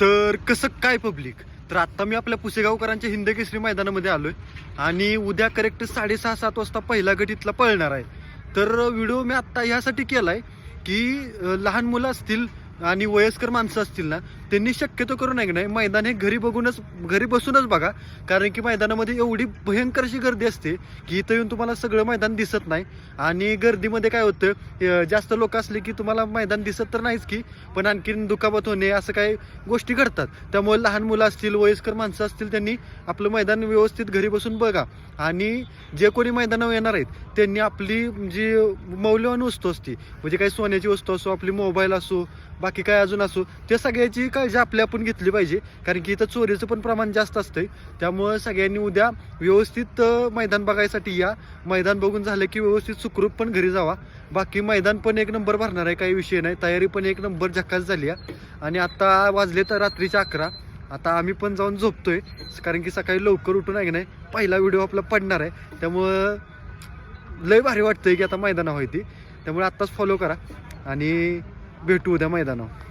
तर कसं काय पब्लिक, तर आत्ता मी आपल्या पुसेगावकरांच्या हिंद केसरी मैदानामध्ये आलोय आणि उद्या करेक्ट 6:30-7 वाजता पहिला गट इथला पळणार आहे. तर व्हिडिओ मी आत्ता ह्यासाठी केलाय की लहान मुलं असतील आणि वयस्कर माणसं असतील ना, त्यांनी शक्यतो करून आहे की नाही मैदान हे घरी बसूनच बघा. कारण की मैदानामध्ये एवढी भयंकर अशी गर्दी असते की इथं येऊन तुम्हाला सगळं मैदान दिसत नाही. आणि गर्दीमध्ये काय होतं, जास्त लोक असले की तुम्हाला मैदान दिसत तर नाहीच की, पण आणखीन दुखापत होणे असं काही गोष्टी घडतात. त्यामुळे लहान मुलं असतील, वयस्कर माणसं असतील, त्यांनी आपलं मैदान व्यवस्थित घरी बसून बघा. आणि जे कोणी मैदानावर येणार आहेत त्यांनी आपली जी मौल्यवान वस्तू असते, म्हणजे काही सोन्याची वस्तू असो, आपली मोबाईल असो, बाकी काय अजून असो, त्या सगळ्याची काळजी आपण घेतली पाहिजे. कारण की इथं चोरीचं पण प्रमाण जास्त असतंय. त्यामुळं सगळ्यांनी उद्या व्यवस्थित मैदान बघायसाठी या. मैदान बघून झालं की व्यवस्थित सुखरूप पण घरी जावा. बाकी मैदान पण एक नंबर भरणार आहे, काही विषय नाही. तयारी पण एक नंबर झकास झाली आहे. आणि आता वाजले तर रात्रीचे 11. आता आम्ही पण जाऊन झोपतोय, कारण की सकाळी लवकर उठून आहे की नाही पहिला व्हिडिओ आपला पडणार आहे. त्यामुळं लय भारी वाटतंय की आता मैदानावर ती. त्यामुळे आत्ताच फॉलो करा आणि भेटू उद्या मैदानावर.